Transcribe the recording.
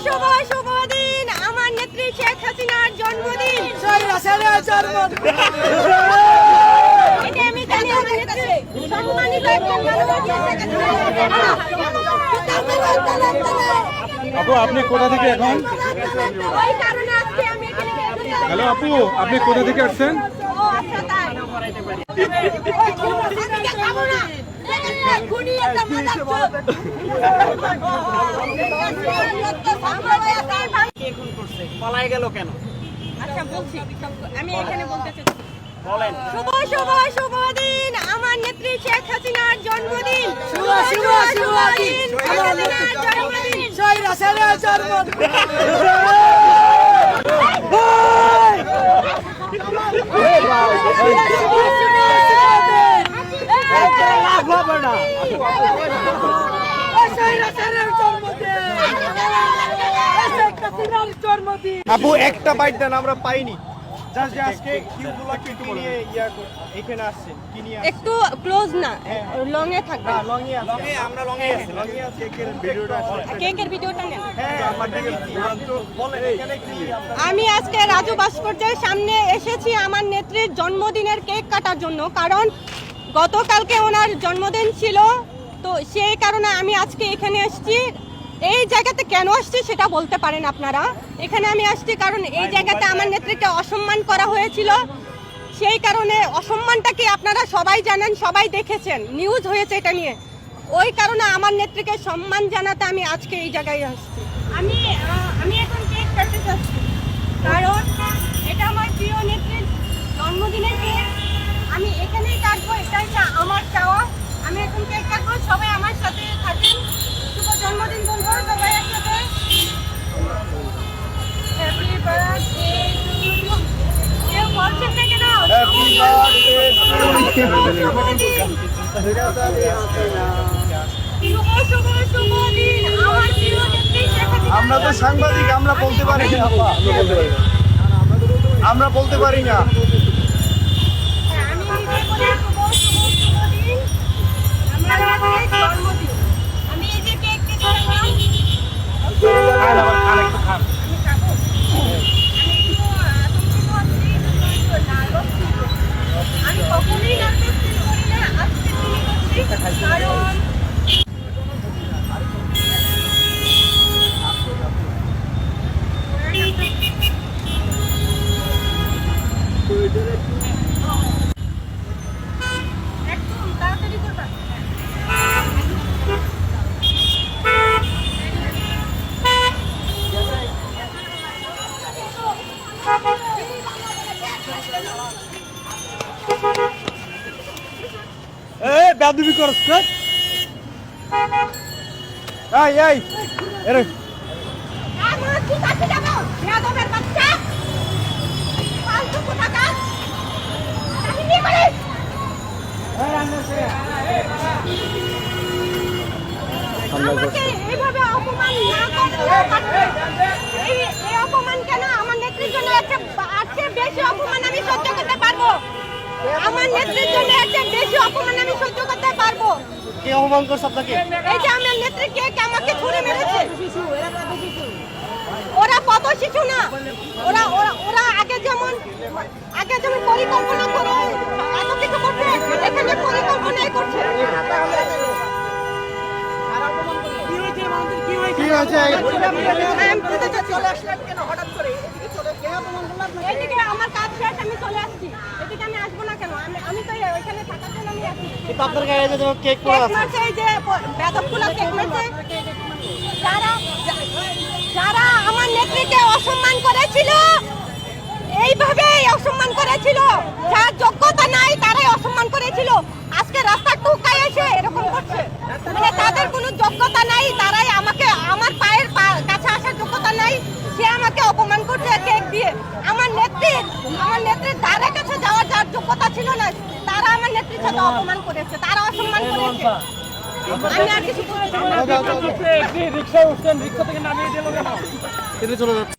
শুভ শুভ দিন আমার নেত্রী শেখ হাসিনার জন্মদিন। এটা আমি জানি আমার নেত্রী সম্মানিত একজন আপু আপনি কোথা থেকে এখন? ওই কারণে আজকে আমি এখানে। হ্যালো আপু, আপনি কোথা থেকে আসছেন? ও আচ্ছা তাই। খাবো না। খুনি একটা মাদার পালাই গেল কেন? আচ্ছা বলছি, আমি এখানে বলতে চাচ্ছি। বলেন। শুভ শুভ শুভ দিন আমার নেত্রী শেখ হাসিনার জন্মদিন। শুভ শুভ শুভ দিন আমার নেত্রী জন্মদিন। সৈরা সেরা জন্মদিন। আপু একটা বাইট দেন, আমরা পাইনি। জাস্ট আজকে কিউগুলো কি নিয়ে এখানে আসছেন? কি নিয়ে আসছেন? একটু ক্লোজ না, লং এ থাকবে। না, লংয়ে আছে। আমরা লংয়ে আছি। লংয়ে আছে। কেকের ভিডিওটা আছে। কেকের ভিডিওটা নেন। হ্যাঁ, আমাদের কি বলেন এখানে কি আমি আজকে রাজু ভাস্কর্যের সামনে এসেছি আমার নেত্রীর জন্মদিনের কেক কাটার জন্য, কারণ গতকালকে ওনার জন্মদিন ছিল, তো সেই কারণে আমি আজকে এখানে এসেছি। এই জায়গাতে কেন আসছি সেটা বলতে পারেন আপনারা। এখানে আমি আসছি কারণ এই জায়গাতে আমার নেত্রীকে অসম্মান করা হয়েছিল, সেই কারণে অসম্মানটাকে আপনারা সবাই জানেন, সবাই দেখেছেন, নিউজ হয়েছে এটা নিয়ে। ওই কারণে আমার নেত্রীকে সম্মান জানাতে আমি আজকে এই জায়গায় আসছি। আমি এখন কেক কাটতে চাচ্ছি কারণ এটা আমার প্রিয় নেত্রীর জন্মদিনের কেক। আমি এখানেই কাটবো, এটাই আমার চাওয়া। আমি এখন কেক কাটবো, সবাই আমার সাথে থাকেন, শুভ জন্মদিন বলবো সবাই একসাথে। Happy birthday to you. কেউ বলছেন না কেন? হ্যাপি বার্থডে শুভ শুভ শুভ দিন আমার প্রিয় নেত্রী শেখ হাসিনা। আমরা তো সাংবাদিক, আমরা বলতে পারি না। আমরা বলতে পারি না। আমি নিজে বলি শুভ শুভ শুভ দিন আমার নেত্রীর জন্মদিন। আমি এই যে কেক কেটে আরেকটু খান। আমি খাবো। আমি একটু আতঙ্কিত আছি, একটু নার্ভাস ছিল। আমি কখনোই নার্ভাস ফিল করি না, আজকে ফিল করছি কারণ একদম তাড়াতাড়ি করবা। এই বেয়াদবি করছ না? এই এরে আমার কি কাছে যাবো? বেয়াদবের বাচ্চা। ফালতু কোথাকার। কাহিনী করিস। আমাকে এইভাবে অপমান না করলে পারবে। এই অপমান কেন? আমার নেত্রীর জন্য আছে বেশি অপমান আমি সহ্য করতে পারবো। আমার নেত্রীর জন্য আছে বেশি অপমান আমি সহ্য করতে পারবো। কে অপমান করছ আপনাকে? এই যে আমার নেত্রী কে আমাকে ছুঁড়ে মেরেছে। ওরা কত শিশু না, ওরা ওরা ওরা আগে যেমন পরিকল্পনা করে এত কিছু করছে, এখানে পরিকল্পনাই করছে। কি হয়েছে? চলে আসলেন কেন হঠাৎ করে? এদিকে আমার কাজ শেষ, আমি চলে আসছি। এদিকে আমি আসবো না কেন? আমি তো ওইখানে থাকার জন্য আমি আসছি। কিন্তু আপনার গায়ে যে কেক পড়ে কেক আছে। মারছে, এই যে বেদবগুলো কেক মারছে। যারা আমার নেত্রীকে অসম্মান করেছিল, এইভাবেই অসম্মান করেছিল, যার যোগ্যতা নাই তারাই অসম্মান করেছিল। আজকে রাস্তা টুকায় এসে এরকম করছে, মানে তাদের কোনো যোগ্যতা নাই, তারাই আমাকে আমার পায়ের কাছে আসার যোগ্যতা নাই, সে আমাকে অপমান করছে কেক দিয়ে। আমার নেত্রীর ধারে কাছে যাওয়ার যার যোগ্যতা ছিল না, তারা আমার নেত্রীর সাথে অপমান করেছে, তারা অসম্মান করেছে। আমি আর কিছু বলতে চাই না। রিক্সা উঠছেন, রিক্সা থেকে নামিয়ে দিল কেন? এটা চলে যাচ্ছে।